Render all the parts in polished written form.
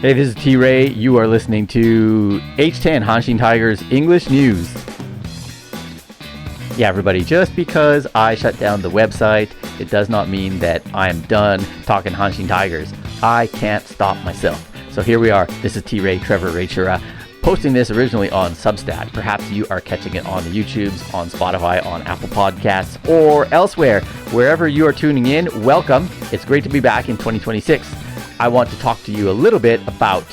Hey, this is T-Ray. You are listening to H10 Hanshin Tigers English News. Yeah, everybody, just because I shut down the website, it does not mean that I'm done talking Hanshin Tigers. I can't stop myself. So here we are. This is T-Ray, Trevor Rachura, posting this originally on Substack. Perhaps you are catching it on the YouTubes, on Spotify, on Apple Podcasts, or elsewhere. Wherever you are tuning in, welcome. It's great to be back in 2026. I want to talk to you a little bit about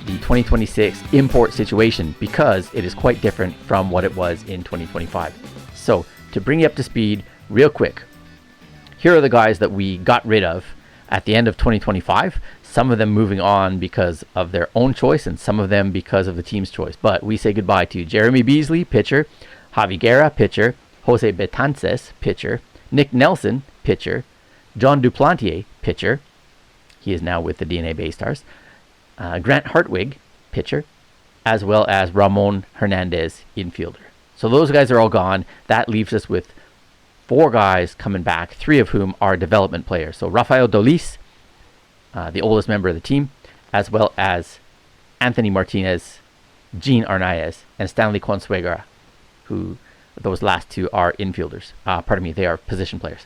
the 2026 import situation because it is quite different from what it was in 2025. So to bring you up to speed real quick, here are the guys that we got rid of at the end of 2025. Some of them moving on because of their own choice and some of them because of the team's choice. But we say goodbye to Jeremy Beasley, pitcher, Javi Guerra, pitcher, Jose Betances, pitcher, Nick Nelson, pitcher, John Duplantier, pitcher. He is now with the DNA Bay Stars. Grant Hartwig, pitcher, as well as Ramon Hernandez, infielder. So those guys are all gone. That leaves us with 4 guys coming back, 3 of whom are development players. So Rafael Dolis, the oldest member of the team, as well as Anthony Martinez, Gene Arnaez, and Stanley Consuegra, who those last 2 are infielders. They are position players.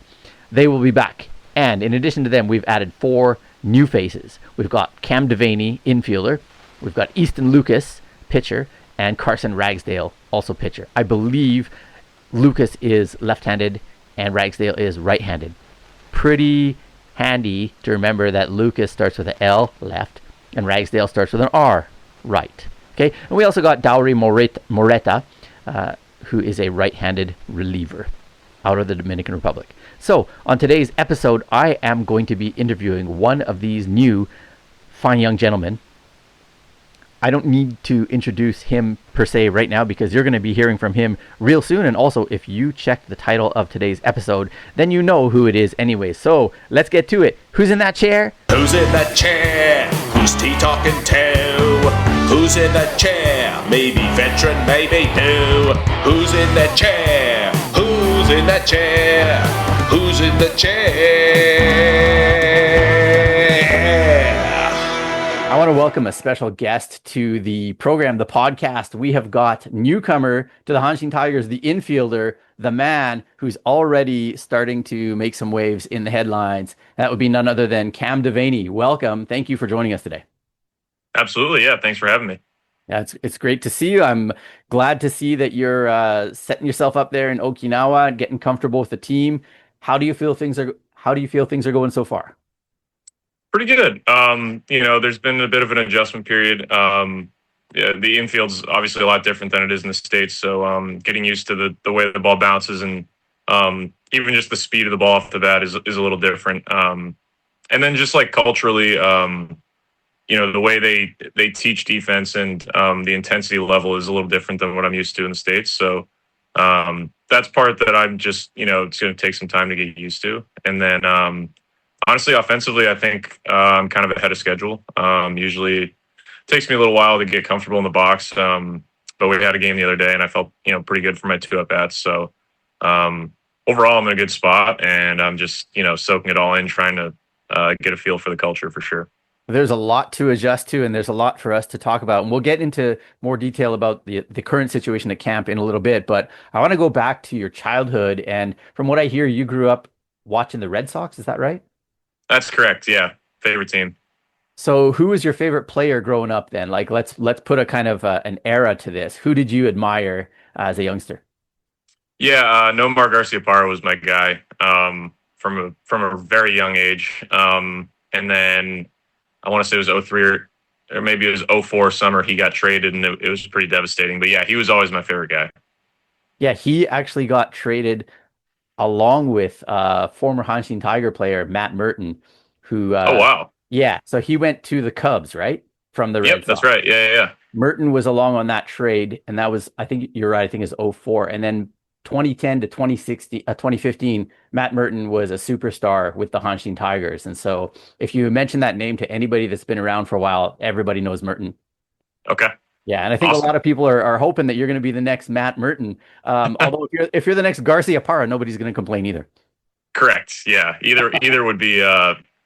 They will be back. And in addition to them, we've added 4 new faces. We've got Cam Devanney, infielder. We've got Easton Lucas, pitcher, and Carson Ragsdale, also pitcher. I believe Lucas is left-handed and Ragsdale is right-handed. Pretty handy to remember that Lucas starts with an L, left, and Ragsdale starts with an R, right. Okay, and we also got Dowry Moreta, who is a right-handed reliever out of the Dominican Republic. So, on today's episode, I am going to be interviewing one of these new fine young gentlemen. I don't need to introduce him per se right now because you're going to be hearing from him real soon. And also, if you check the title of today's episode, then you know who it is anyway. So, let's get to it. Who's in that chair? Who's in that chair? Who's T-talking to? Who's in that chair? Maybe veteran, maybe new. Who's in that chair? Who's in that chair? Who's in the chair? I want to welcome a special guest to the program, the podcast. We have got newcomer to the Hanshin Tigers, the infielder, the man who's already starting to make some waves in the headlines. That would be none other than Cam Devanney. Welcome. Thank you for joining us today. Absolutely. Yeah. Thanks for having me. Yeah, it's great to see you. I'm glad to see that you're setting yourself up there in Okinawa and getting comfortable with the team. How do you feel things are going so far? Pretty good. There's been a bit of an adjustment period. The infield's obviously a lot different than it is in the States. So getting used to the way the ball bounces and even just the speed of the ball off the bat is a little different. And then just like culturally, the way they teach defense and the intensity level is a little different than what I'm used to in the States. So that's part that I'm just, it's going to take some time to get used to. And then honestly, offensively, I think I'm kind of ahead of schedule. Usually it takes me a little while to get comfortable in the box. But we had a game the other day and I felt, pretty good for my 2 at-bats. So overall, I'm in a good spot and I'm just, soaking it all in, trying to get a feel for the culture for sure. There's a lot to adjust to, and there's a lot for us to talk about. And we'll get into more detail about the current situation at camp in a little bit. But I want to go back to your childhood. And from what I hear, you grew up watching the Red Sox. Is that right? That's correct. Yeah. Favorite team. So who was your favorite player growing up then? Like, let's put a kind of an era to this. Who did you admire as a youngster? Yeah. Nomar Garciaparra was my guy from a very young age. And then I want to say it was 03 or maybe it was 04 summer. He got traded and it was pretty devastating. But yeah, he was always my favorite guy. Yeah, he actually got traded along with former Hanshin Tiger player Matt Merton, who oh wow. Yeah, so he went to the Cubs, right? From the Red Sox. That's right. Yeah. Merton was along on that trade, and that was, I think you're right, I think it's 04. And then 2010 to 2015, Matt Merton was a superstar with the Hanshin Tigers. And so if you mention that name to anybody that's been around for a while, everybody knows Merton. Okay. Yeah, and I think awesome. A lot of people are hoping that you're going to be the next Matt Merton. Although if you're the next Garciaparra, nobody's going to complain either. Correct. Yeah, either would be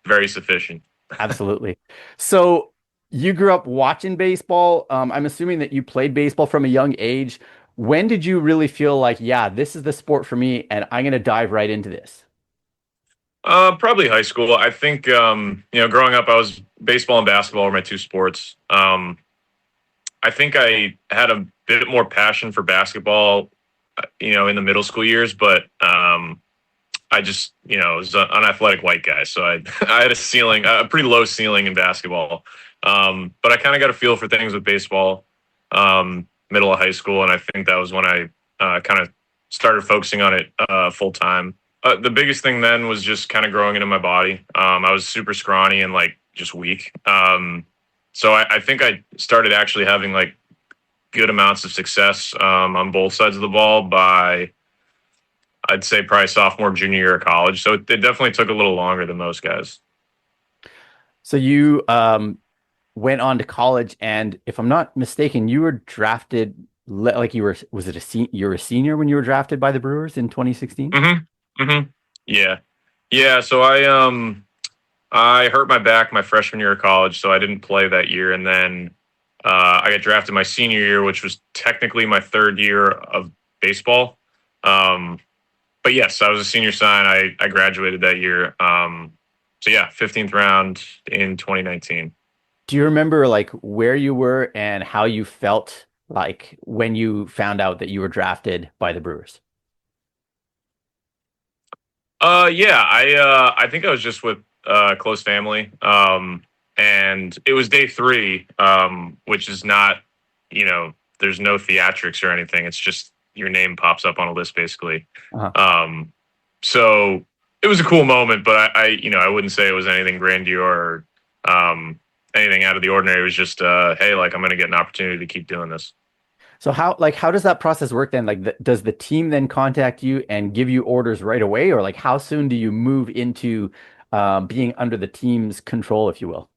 very sufficient. Absolutely. So You grew up watching baseball. I'm assuming that you played baseball from a young age. When did you really feel like, yeah, this is the sport for me, and I'm gonna dive right into this? Probably high school. I think growing up, I was baseball and basketball were my two sports. I think I had a bit more passion for basketball, in the middle school years, but I just, was an unathletic white guy, so I I had a pretty low ceiling in basketball. But I kind of got a feel for things with baseball, middle of high school, and I think that was when I kind of started focusing on it full time. The biggest thing then was just kind of growing into my body. I was super scrawny and like just weak. So I think I started actually having like good amounts of success on both sides of the ball by I'd say probably sophomore, junior year of college. So it definitely took a little longer than most guys. So you went on to college, and if I'm not mistaken, you were drafted like you were, was it a you were a senior when you were drafted by the Brewers in 2016? Mm-hmm. Mm-hmm. Yeah. Yeah. So I hurt my back my freshman year of college, so I didn't play that year. And then I got drafted my senior year, which was technically my third year of baseball. Um, but yes, I was a senior sign. I graduated that year. So yeah, 15th round in 2019. Do you remember like where you were and how you felt like when you found out that you were drafted by the Brewers? Yeah, I think I was just with close family. And it was day three, which is not, there's no theatrics or anything. It's just your name pops up on a list basically. Uh-huh. Um, so it was a cool moment, but I wouldn't say it was anything grandeur or anything out of the ordinary. It was just, hey, like I'm going to get an opportunity to keep doing this. So how does that process work then? Like does the team then contact you and give you orders right away, or like how soon do you move into being under the team's control, if you will?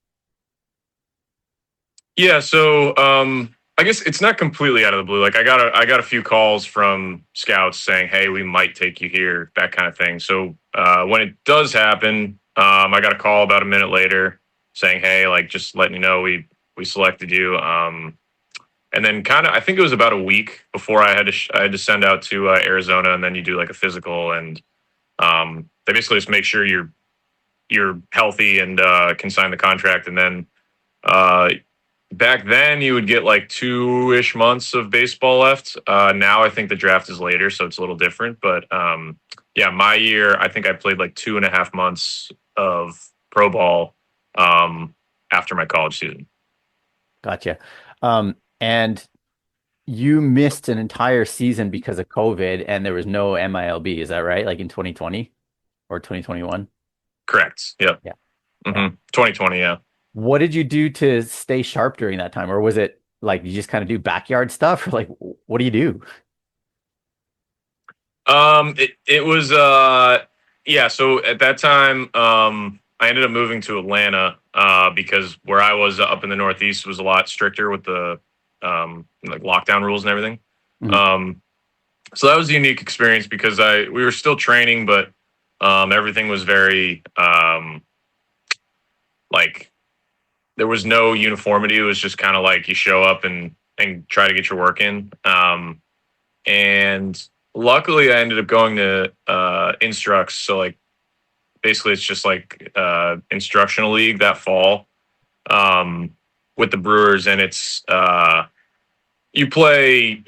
Yeah, so I guess it's not completely out of the blue. Like I got a few calls from scouts saying, "Hey, we might take you here," that kind of thing. So when it does happen, I got a call about a minute later saying, "Hey, like just letting you know we selected you." And then kind of I think it was about a week before I had to send out to Arizona, and then you do like a physical, and they basically just make sure you're healthy and can sign the contract, and then. Uh, Back then, you would get like 2-ish months of baseball left. Now, I think the draft is later, so it's a little different. But yeah, my year, I think I played like 2.5 months of pro ball after my college season. Gotcha. And you missed an entire season because of COVID and there was no MILB. Is that right? Like in 2020 or 2021? Correct. Yep. Yeah. Yeah. 2020. Yeah. What did you do to stay sharp during that time? Or was it like you just kind of do backyard stuff? Or like, what do you do? It was yeah. So at that time, I ended up moving to Atlanta because where I was up in the Northeast was a lot stricter with the like lockdown rules and everything. Mhm. Um, so that was a unique experience because we were still training, but everything was very like there was no uniformity. It was just kind of like you show up and try to get your work in. And luckily, I ended up going to Instructs. So like basically, it's just like instructional league that fall with the Brewers, and it's you play.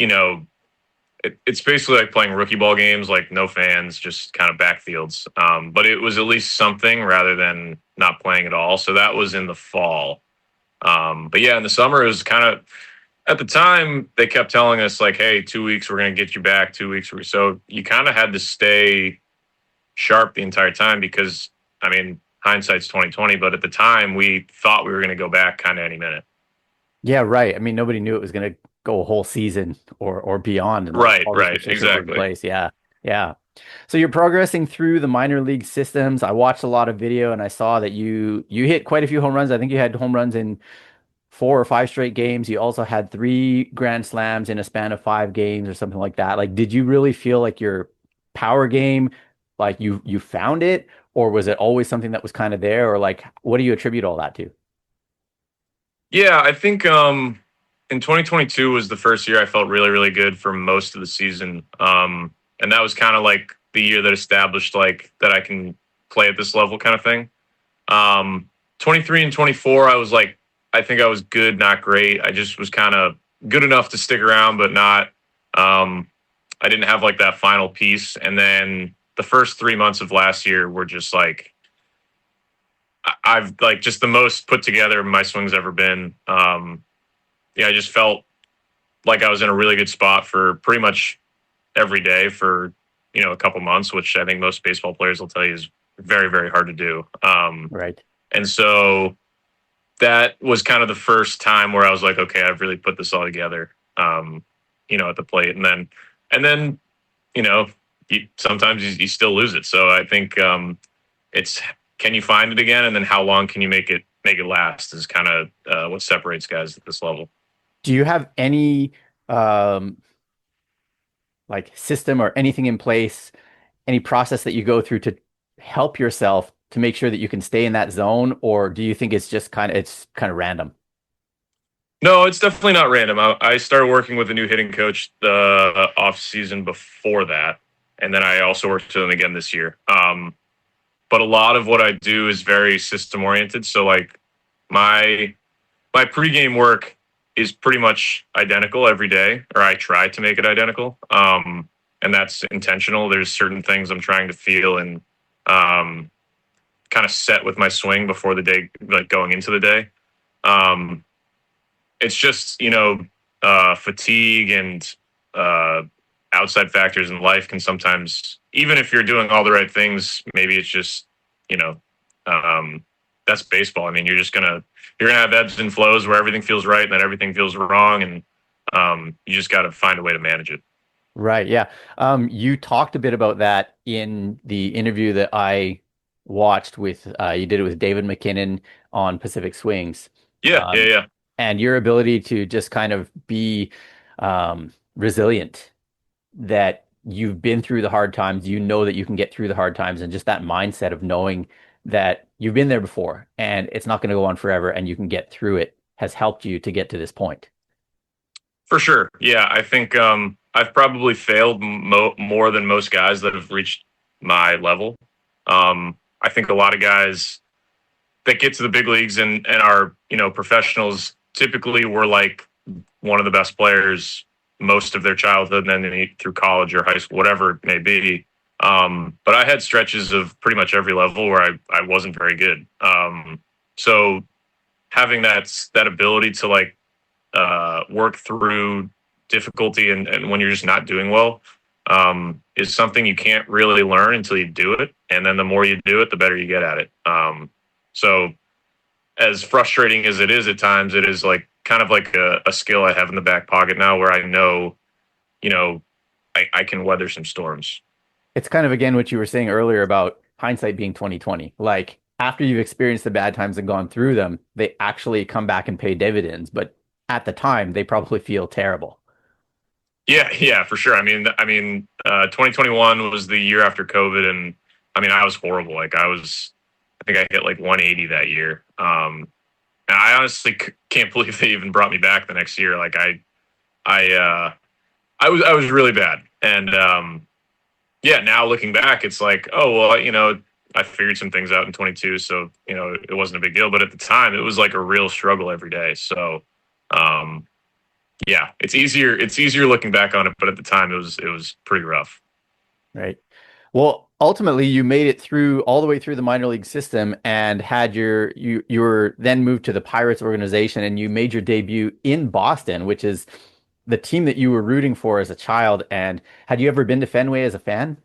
It's basically like playing rookie ball games, like no fans, just kind of backfields. But it was at least something rather than not playing at all. So that was in the fall. But yeah, in the summer, it was kind of at the time they kept telling us like, "Hey, 2 weeks, we're going to get you back. 2 weeks." So you kind of had to stay sharp the entire time because, I mean, hindsight's 2020, but at the time we thought we were going to go back kind of any minute. Yeah, right. I mean, nobody knew it was going to go a whole season or beyond unless Right, all these right, restrictions were in exactly. place. Yeah. Yeah. So you're progressing through the minor league systems. I watched a lot of video and I saw that you hit quite a few home runs. I think you had home runs in 4 or 5 straight games. You also had 3 grand slams in a span of 5 games or something like that. Like, did you really feel like your power game, like you found it, or was it always something that was kind of there, or like what do you attribute all that to? Yeah, I think in 2022 was the first year I felt really, really good for most of the season. And that was kind of like the year that established like that I can play at this level kind of thing. 23 and 24, I was like, I think I was good, not great. I just was kind of good enough to stick around, but not. Um, I didn't have like that final piece. And then the first 3 months of last year were just like I've like just the most put together my swing's ever been. Yeah, I just felt like I was in a really good spot for pretty much every day for a couple months, which I think most baseball players will tell you is very, very hard to do. Right. And so that was kind of the first time where I was like, okay, I've really put this all together, at the plate. And then, you know, sometimes you still lose it. So I think it's can you find it again, and then how long can you make it last is kind of what separates guys at this level. Do you have any um, like system or anything in place, any process that you go through to help yourself to make sure that you can stay in that zone, or do you think it's kind of random? No, it's definitely not random. I started working with a new hitting coach the off season before that, and then I also worked with him again this year. But a lot of what I do is very system oriented. So like my my pregame work is pretty much identical every day, or I try to make it identical. And that's intentional. There's certain things I'm trying to feel and um, kind of set with my swing before the day, like going into the day. Um, it's just fatigue and uh, outside factors in life can sometimes, even if you're doing all the right things, maybe it's just you know um, that's baseball. I mean, you're gonna have ebbs and flows where everything feels right and then everything feels wrong, and you just got to find a way to manage it. Right. Yeah. You talked a bit about that in the interview that I watched with you did it with David McKinnon on Pacific Swings. Yeah, yeah, Um, yeah. and your ability to just kind of be resilient, that you've been through the hard times, you know that you can get through the hard times, and just that mindset of knowing that you've been there before and it's not going to go on forever and you can get through it has helped you to get to this point. For sure. Yeah, I think I've probably failed more than most guys that have reached my level. I think a lot of guys that get to the big leagues and are professionals typically were like one of the best players most of their childhood, and then through college or high school, whatever it may be. But I had stretches of pretty much every level where I wasn't very good. So having that ability to like work through difficulty and when you're just not doing well is something you can't really learn until you do it. And then the more you do it, the better you get at it. So as frustrating as it is at times, it is like kind of like a skill I have in the back pocket now where I know, you know, I can weather some storms. It's kind of again what you were saying earlier about hindsight being 2020. Like after you've experienced the bad times and gone through them, they actually come back and pay dividends. But at the time, they probably feel terrible. Yeah, yeah, for sure. I mean, 2021 was the year after COVID, and I mean, I was horrible. I think I hit like 180 that year. And I honestly can't believe they even brought me back the next year. Like I was really bad, and yeah. Now looking back, it's like, oh well, I figured some things out in 22, so it wasn't a big deal. But at the time, it was like a real struggle every day. So. Um, yeah, it's easier. It's easier looking back on it, but at the time, it was pretty rough. Right. Well, ultimately, you made it through all the way through the minor league system and had you were then moved to the Pirates organization and you made your debut in Boston, which is the team that you were rooting for as a child. And had you ever been to Fenway as a fan?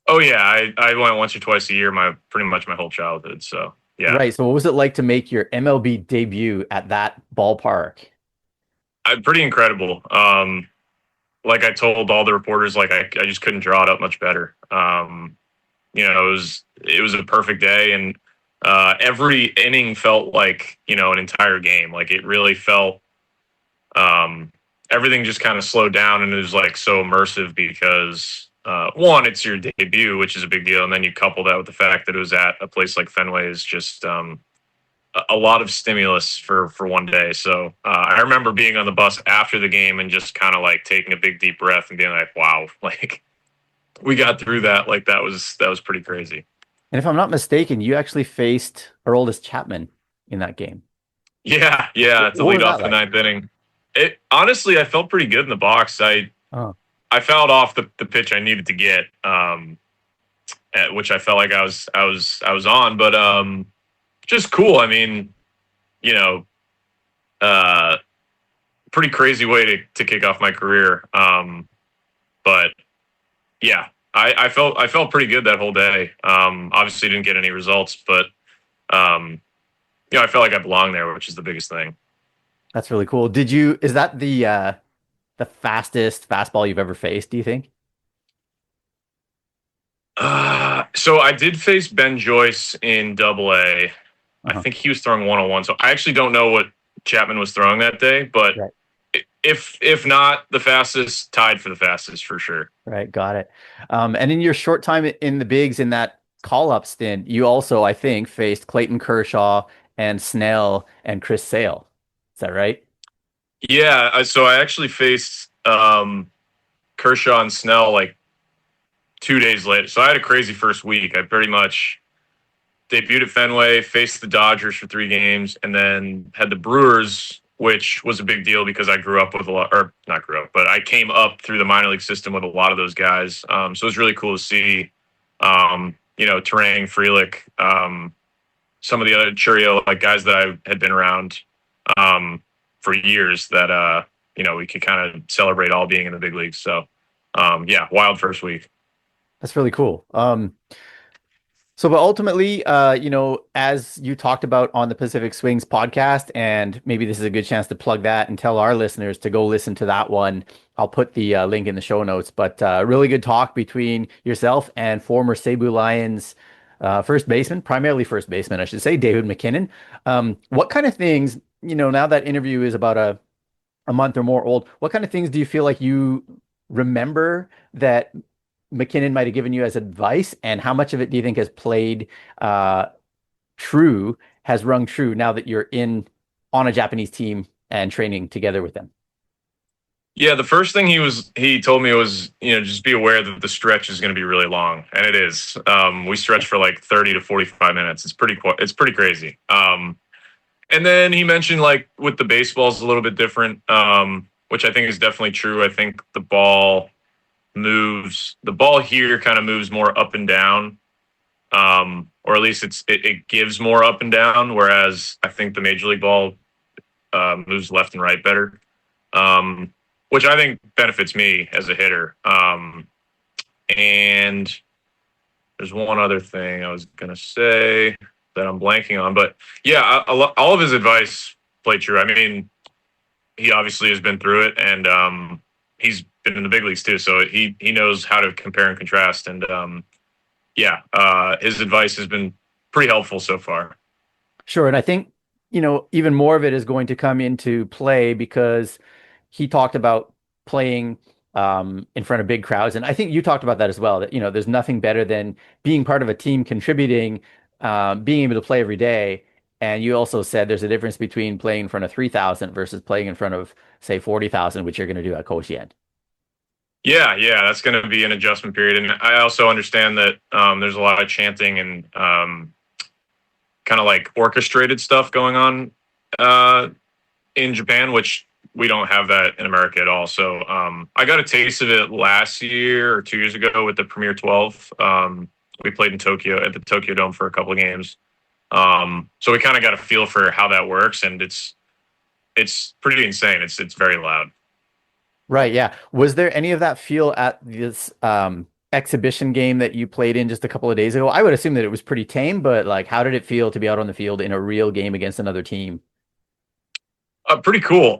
Oh yeah, I went once or twice a year, my pretty much my whole childhood. So yeah, Right. So what was it like to make your MLB debut at that ballpark? pretty incredible. Like I told all the reporters, like I just couldn't draw it up much better. It was a perfect day, and every inning felt like an entire game. Like it really felt um, everything just kind of slowed down, and it was like so immersive because one, it's your debut, which is a big deal, and then you couple that with the fact that it was at a place like Fenway is just a lot of stimulus for one day. So I remember being on the bus after the game and just kind of like taking a big deep breath and being like, wow, like we got through that. Like that was pretty crazy. And if I'm not mistaken, you actually faced Aroldis Chapman in that game. Yeah, to What lead was off that the like? ninth inning. It honestly, I felt pretty good in the box. Oh, I fouled off the pitch I needed to get, at which I felt like I was on, but just cool. I mean, you know, uh, pretty crazy way to kick off my career. But yeah, I felt pretty good that whole day. Obviously didn't get any results, but um, I felt like I belonged there, which is the biggest thing. that's really cool. Is that the fastest fastball you've ever faced, do you think? So I did face Ben Joyce in Double A. I Uh-huh. think he was throwing 101. So I actually don't know what Chapman was throwing that day, but Right. if not the fastest, tied for the fastest for sure. Right, got it. And in your short time in the bigs in that call-up stint, you also, I think, faced Clayton Kershaw and Snell and Chris Sale. Is that right? Yeah, so I actually faced Kershaw and Snell like 2 days later. So I had a crazy first week. I pretty much debuted at Fenway, faced the Dodgers for 3 games, and then had the Brewers, which was a big deal because I grew up with a lot, or not grew up, but I came up through the minor league system with a lot of those guys. So it was really cool to see, Terang, Frelick, some of the other Churio, like guys that I had been around for years that, we could kind of celebrate all being in the big leagues. So, yeah, wild first week. That's really cool. So, but ultimately, as you talked about on the Pacific Swings podcast, and maybe this is a good chance to plug that and tell our listeners to go listen to that one. I'll put the link in the show notes. But really good talk between yourself and former Cebu Lions first baseman, primarily first baseman, I should say, David McKinnon. What kind of things, now that interview is about a month or more old, what kind of things do you feel like you remember that McKinnon might have given you as advice, and how much of it do you think has played uh, has rung true now that you're in on a Japanese team and training together with them? Yeah, the first thing he told me was, just be aware that the stretch is going to be really long, and it is. We stretch for like 30 to 45 minutes. It's pretty crazy. And then he mentioned like with the baseballs a little bit different, which I think is definitely true. I think the ball here kind of moves more up and down, or at least it gives more up and down, whereas I think the major league ball moves left and right better. Which I think benefits me as a hitter. And there's one other thing I was going to say that I'm blanking on. But yeah, all of his advice played true. I mean, he obviously has been through it, and he's been in the big leagues too. So he knows how to compare and contrast. And his advice has been pretty helpful so far. Sure. And I think, even more of it is going to come into play because he talked about playing in front of big crowds. And I think you talked about that as well, that, there's nothing better than being part of a team, contributing, being able to play every day. And you also said there's a difference between playing in front of 3,000 versus playing in front of, say, 40,000, which you're going to do at Koshien. Yeah, that's going to be an adjustment period. And I also understand that there's a lot of chanting and kind of like orchestrated stuff going on in Japan, which we don't have that in America at all. So I got a taste of it last year or 2 years ago with the Premier 12. We played in Tokyo at the Tokyo Dome for a couple of games. So we kind of got a feel for how that works, and it's pretty insane. It's very loud. Right. Yeah. Was there any of that feel at this exhibition game that you played in just a couple of days ago? I would assume that it was pretty tame, but like, how did it feel to be out on the field in a real game against another team? Pretty cool.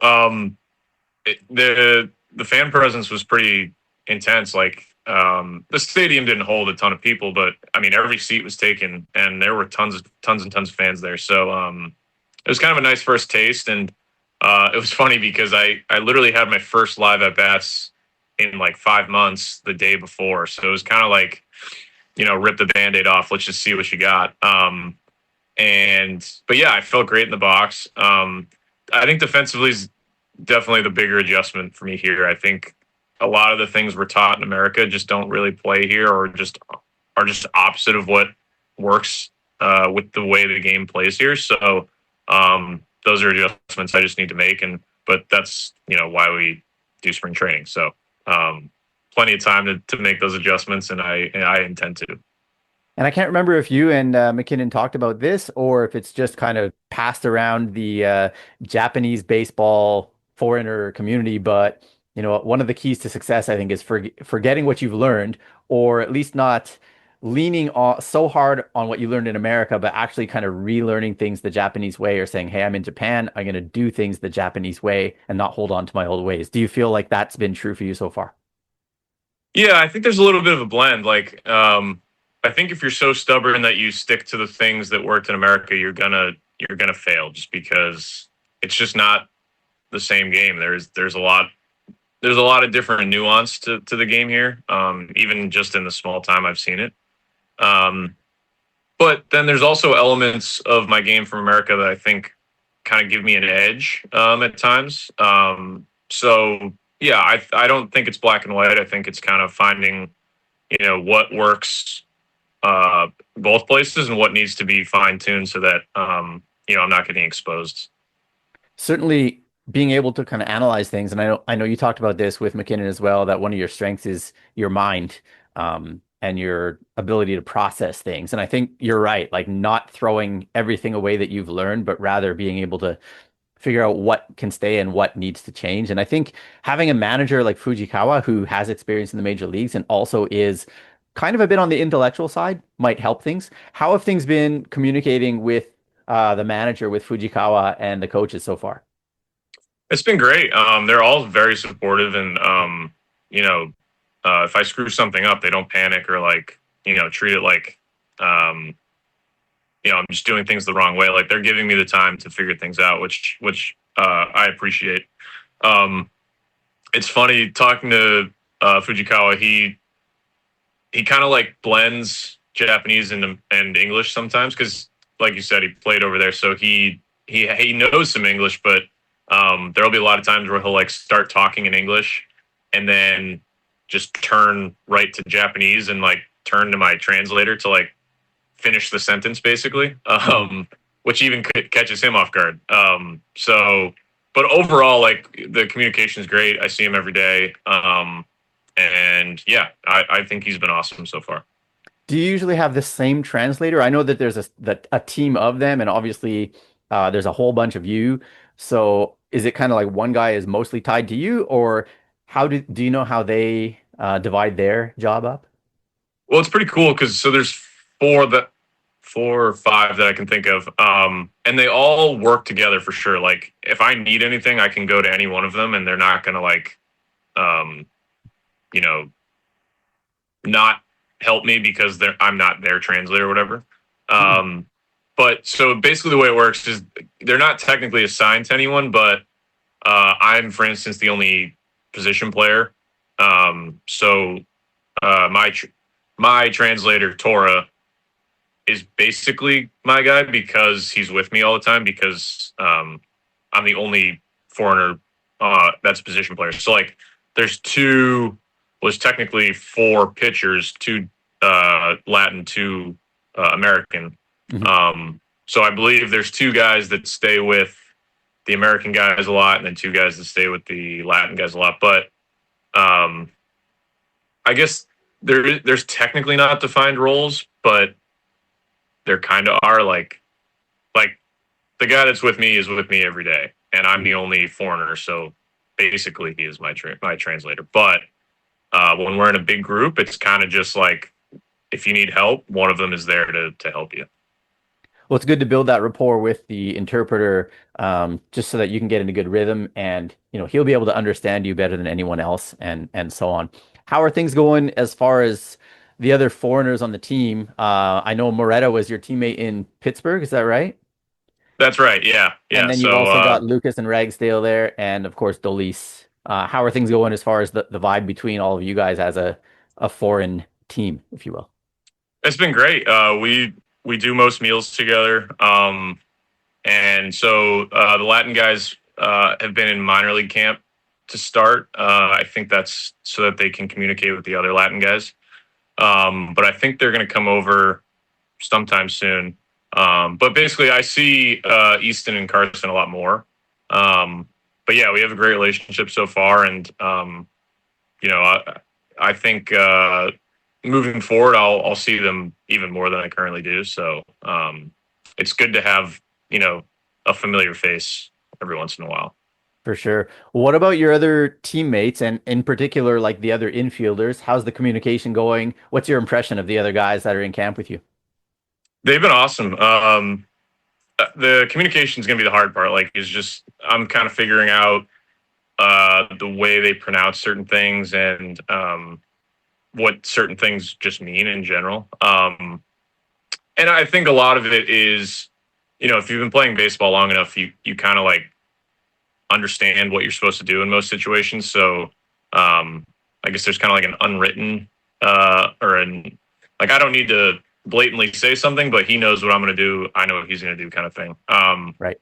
The fan presence was pretty intense. Like the stadium didn't hold a ton of people, but I mean every seat was taken, and there were tons and tons of fans there. So it was kind of a nice first taste, and it was funny because I literally had my first live at bats in like 5 months the day before. So it was kind of like, rip the Band-Aid off. Let's just see what you got. But yeah, I felt great in the box. I think defensively is definitely the bigger adjustment for me here. I think a lot of the things we're taught in America just don't really play here, or just are just opposite of what works with the way the game plays here. So those are adjustments I just need to make, and but that's why we do spring training. So plenty of time to make those adjustments, and I intend to. And I can't remember if you and McKinnon talked about this or if it's just kind of passed around the Japanese baseball foreigner community. But one of the keys to success, I think, is forgetting what you've learned, or at least not leaning so hard on what you learned in America, but actually kind of relearning things the Japanese way, or saying, "Hey, I'm in Japan. I'm going to do things the Japanese way and not hold on to my old ways." Do you feel like that's been true for you so far? Yeah, I think there's a little bit of a blend. I think if you're so stubborn that you stick to the things that worked in America, you're gonna fail just because it's just not the same game. There's a lot of different nuance to the game here. Even just in the small time I've seen it. Um, but then there's also elements of my game from America that I think kind of give me an edge at times. So yeah, I don't think it's black and white. I think it's kind of finding what works both places and what needs to be fine tuned so that I'm not getting exposed. Certainly being able to kind of analyze things, and I know you talked about this with McKinnon as well, that one of your strengths is your mind, and your ability to process things. And I think you're right, like not throwing everything away that you've learned, but rather being able to figure out what can stay and what needs to change. And I think having a manager like Fujikawa who has experience in the major leagues and also is kind of a bit on the intellectual side might help things. How have things been communicating with the manager, with Fujikawa and the coaches so far? It's been great. They're all very supportive, and if I screw something up, they don't panic or treat it like um, I'm just doing things the wrong way. Like they're giving me the time to figure things out, which I appreciate. Um, it's funny talking to Fujikawa. He kind of like blends Japanese and English sometimes because, like you said, he played over there, so he knows some English, but there'll be a lot of times where he'll like start talking in English and then just turn right to Japanese and like turn to my translator to like finish the sentence basically, which even catches him off guard. But overall, like the communication is great. I see him every day. And yeah, I think he's been awesome so far. Do you usually have the same translator? I know that there's a team of them, and obviously there's a whole bunch of you. So is it kind of like one guy is mostly tied to you, or do you know how they divide their job up? Well, it's pretty cool because so there's four or five that I can think of, and they all work together for sure. Like if I need anything, I can go to any one of them, and they're not gonna um, you know, not help me because I'm not their translator or whatever. Um, but so basically, the way it works is they're not technically assigned to anyone, but I'm, for instance, the only position player. So my translator Tora is basically my guy because he's with me all the time because I'm the only foreigner that's a position player. So like there's technically four pitchers, two Latin, two American. So I believe there's two guys that stay with the American guys a lot and then two guys that stay with the Latin guys a lot. But I guess there's technically not defined roles, but there kind of are. Like the guy that's with me is with me every day, and I'm the only foreigner. So basically, he is my translator. But when we're in a big group, it's kind of just like if you need help, one of them is there to help you. Well, it's good to build that rapport with the interpreter, just so that you can get in a good rhythm, and he'll be able to understand you better than anyone else, and so on. How are things going as far as the other foreigners on the team? I know Moretta was your teammate in Pittsburgh, is that right? That's right. Yeah, And yeah. then you've So also got Lucas and Ragsdale there, and of course Dolis. How are things going as far as the vibe between all of you guys as a foreign team, if you will? it's been great. we do most meals together. And so the Latin guys have been in minor league camp to start. I think that's so that they can communicate with the other Latin guys. But I think they're going to come over sometime soon. But basically, I see Easton and Carson a lot more. But yeah, we have a great relationship so far, and you know, I think moving forward, I'll see them even more than I currently do. So it's good to have a familiar face every once in a while. For sure. What about your other teammates and in particular, like the other infielders? How's the communication going? What's your impression of the other guys that are in camp with you? They've been awesome. The communication is going to be the hard part. Like, is just I'm kind of figuring out the way they pronounce certain things and what certain things just mean in general. And I think a lot of it is, if you've been playing baseball long enough, you kind of like understand what you're supposed to do in most situations. So I guess there's kind of like an unwritten like I don't need to blatantly say something, but he knows what I'm going to do. I know what he's going to do, kind of thing. Right.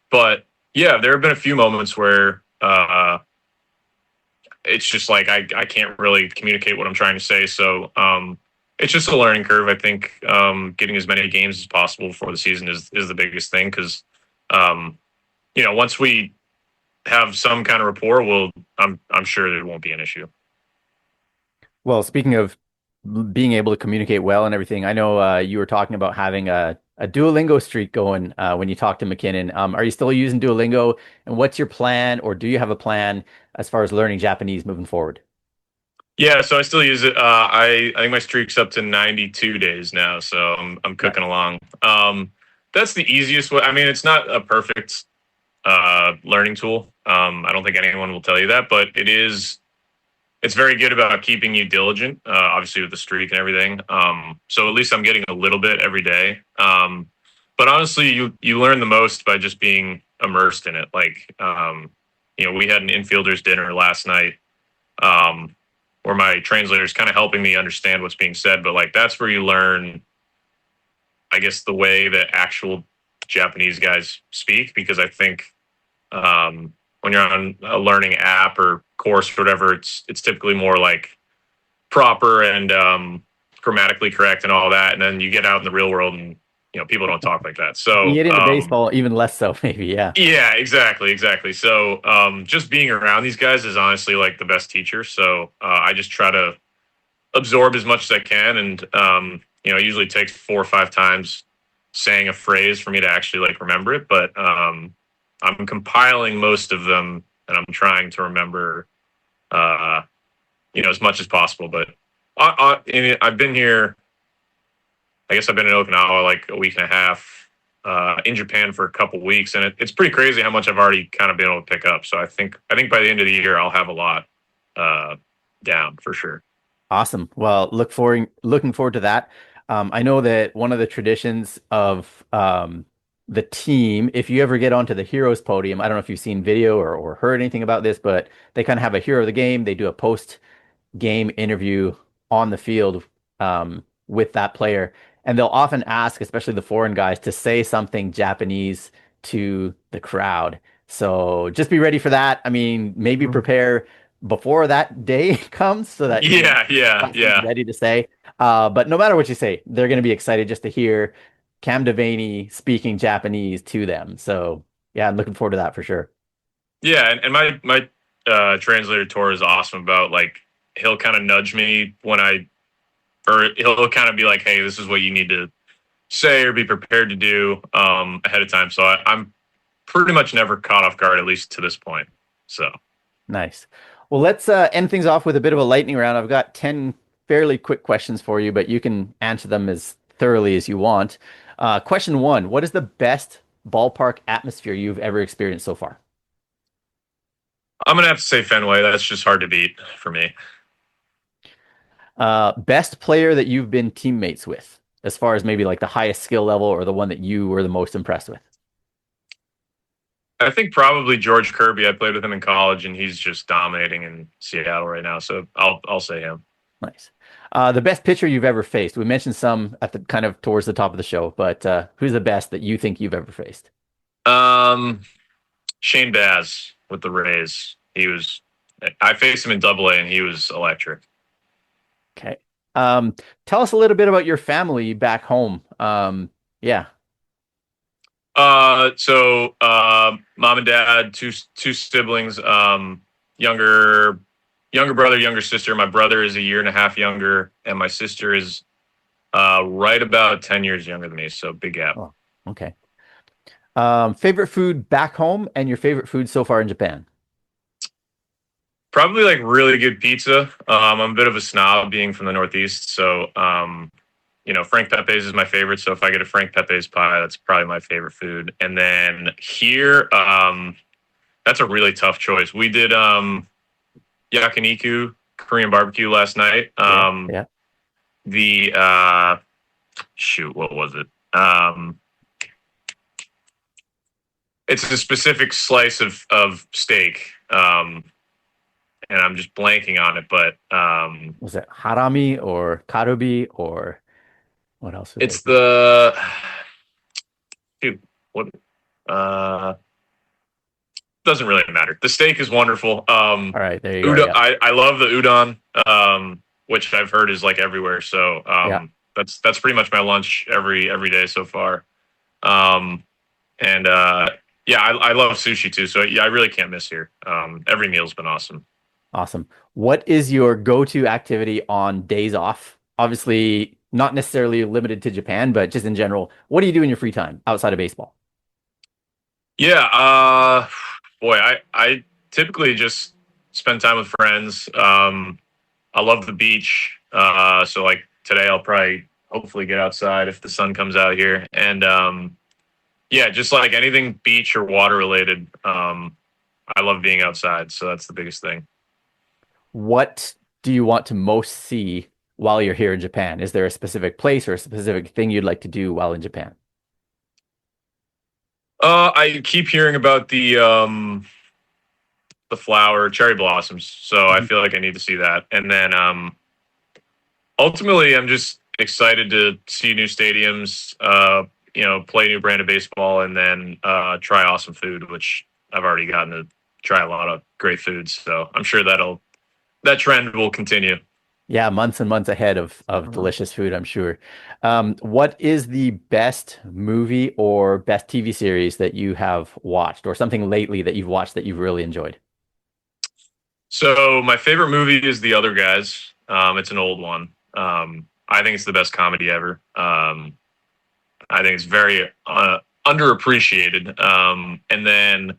But yeah, there have been a few moments where it's just like I can't really communicate what I'm trying to say. So it's just a learning curve. I think getting as many games as possible before the season is the biggest thing because once we have some kind of rapport, I'm sure there won't be an issue. Well, speaking of being able to communicate well and everything, I know you were talking about having a Duolingo streak going when you talked to McKinnon. Are you still using Duolingo? And what's your plan, or do you have a plan as far as learning Japanese moving forward? Yeah, so I still use it. I think my streak's up to 92 days now, so I'm cooking along. That's the easiest way. I mean, it's not a perfect learning tool. I don't think anyone will tell you that, but it's very good about keeping you diligent, obviously with the streak and everything. So at least I'm getting a little bit every day. But honestly, you learn the most by just being immersed in it. Like, we had an infielders dinner last night where my translator is kind of helping me understand what's being said. But like, that's where you learn, I guess, the way that actual Japanese guys speak, because I think when you're on a learning app or course or whatever, it's typically more like proper and grammatically correct and all that. And then you get out in the real world and, people don't talk like that. So You get into baseball, even less so, maybe. Yeah. Yeah, exactly. So just being around these guys is honestly like the best teacher. So I just try to absorb as much as I can. And, it usually takes 4 or 5 times saying a phrase for me to actually like remember it. But I'm compiling most of them and I'm trying to remember, as much as possible. But I've been here, I guess I've been in Okinawa like a week and a half, in Japan for a couple weeks, and it's pretty crazy how much I've already kind of been able to pick up. So I think by the end of the year, I'll have a lot down for sure. Awesome. Well, looking forward to that. I know that one of the traditions of the team, if you ever get onto the heroes podium, I don't know if you've seen video or heard anything about this, but they kind of have a hero of the game. They do a post game interview on the field with that player. And they'll often ask, especially the foreign guys, to say something Japanese to the crowd. So just be ready for that. I mean, maybe prepare before that day comes so that yeah. ready to say. But no matter what you say, they're going to be excited just to hear Cam Devanney speaking Japanese to them. So yeah, I'm looking forward to that for sure. Yeah, and my translator tour is awesome about like he'll kind of nudge me or he'll kind of be like, hey, this is what you need to say or be prepared to do ahead of time. So I'm pretty much never caught off guard, at least to this point. So nice. Well, let's end things off with a bit of a lightning round. I've got 10 fairly quick questions for you, but you can answer them as thoroughly as you want. Question 1, what is the best ballpark atmosphere you've ever experienced so far? I'm going to have to say Fenway. That's just hard to beat for me. Best player that you've been teammates with, as far as maybe like the highest skill level or the one that you were the most impressed with? I think probably George Kirby. I played with him in college, and he's just dominating in Seattle right now. So I'll say him. Nice. The best pitcher you've ever faced. We mentioned some at the kind of towards the top of the show, but who's the best that you think you've ever faced? Um, Shane Baz with the Rays. I faced him in Double A, and he was electric. Okay. Tell us a little bit about your family back home. Yeah. Mom and dad, two siblings, younger brother, younger sister. My brother is a year and a half younger, and my sister is right about 10 years younger than me. So big gap. Oh, okay. Favorite food back home and your favorite food so far in Japan? Probably like really good pizza. I'm a bit of a snob being from the Northeast, so Frank Pepe's is my favorite. So if I get a Frank Pepe's pie, that's probably my favorite food. And then here, that's a really tough choice. We did yakiniku Korean barbecue last night. Yeah. The shoot, what was it? It's a specific slice of steak. And I'm just blanking on it, but Was it harami or karubi or what else? It's the dude. What? Doesn't really matter. The steak is wonderful. All right, there you go. Yeah. I love the udon, which I've heard is like everywhere. So that's pretty much my lunch every day so far. I love sushi too. So yeah, I really can't miss here. Every meal's been awesome. Awesome. What is your go-to activity on days off? Obviously, not necessarily limited to Japan, but just in general, what do you do in your free time outside of baseball? Yeah, boy, I typically just spend time with friends. I love the beach. So like today I'll probably hopefully get outside if the sun comes out here. And just like anything beach or water related, I love being outside. So that's the biggest thing. What do you want to most see while you're here in Japan? Is there a specific place or a specific thing you'd like to do while in Japan? I keep hearing about the flower cherry blossoms, so I feel like I need to see that. And then ultimately, I'm just excited to see new stadiums, play a new brand of baseball, and then try awesome food, which I've already gotten to try a lot of great foods. So I'm sure that trend will continue. Yeah, months and months ahead of delicious food, I'm sure. What is the best movie or best TV series that you have watched, or something lately that you've watched that you've really enjoyed? So my favorite movie is The Other Guys. It's an old one. I think it's the best comedy ever. I think it's very underappreciated. And then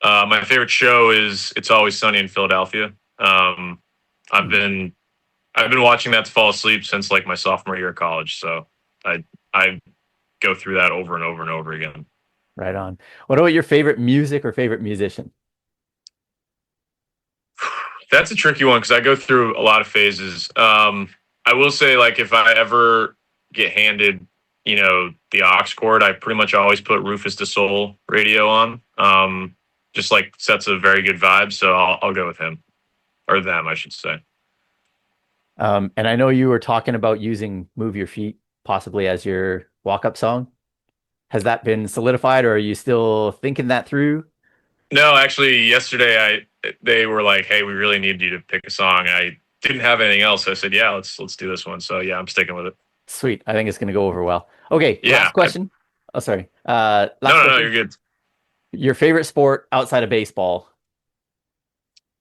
my favorite show is It's Always Sunny in Philadelphia. I've been watching that to fall asleep since like my sophomore year of college. So I go through that over and over and over again. Right on. What about your favorite music or favorite musician? That's a tricky one because I go through a lot of phases. I will say, like, if I ever get handed, the aux cord, I pretty much always put Rufus Du Sol radio on. Just like sets a very good vibe. So I'll go with him, or them, I should say. And I know you were talking about using Move Your Feet possibly as your walk-up song. Has that been solidified, or are you still thinking that through? No, actually, yesterday they were like, "Hey, we really need you to pick a song." I didn't have anything else. So I said, "Yeah, let's do this one." So yeah, I'm sticking with it. Sweet. I think it's going to go over well. Okay, yeah, last question. Oh, sorry. No, you're good. Your favorite sport outside of baseball?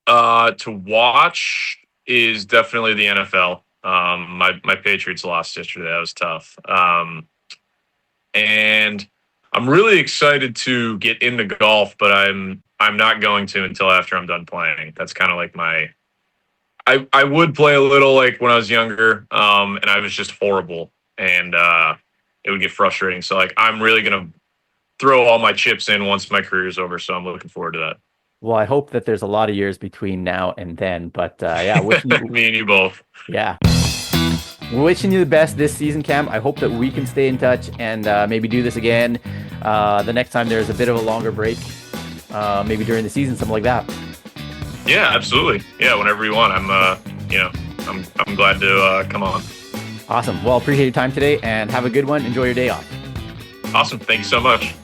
To watch is definitely the NFL. My Patriots lost yesterday. That was tough. And I'm really excited to get into golf, but I'm not going to until after I'm done playing. That's kind of like I would play a little like when I was younger, and I was just horrible, and it would get frustrating. So like I'm really gonna throw all my chips in once my career is over. So I'm looking forward to that. Well, I hope that there's a lot of years between now and then, but yeah, wishing you, me and you both. Yeah. Wishing you the best this season, Cam. I hope that we can stay in touch and maybe do this again the next time there's a bit of a longer break, maybe during the season, something like that. Yeah, absolutely. Yeah, whenever you want. I'm, I'm glad to come on. Awesome. Well, appreciate your time today and have a good one. Enjoy your day off. Awesome. Thank you so much.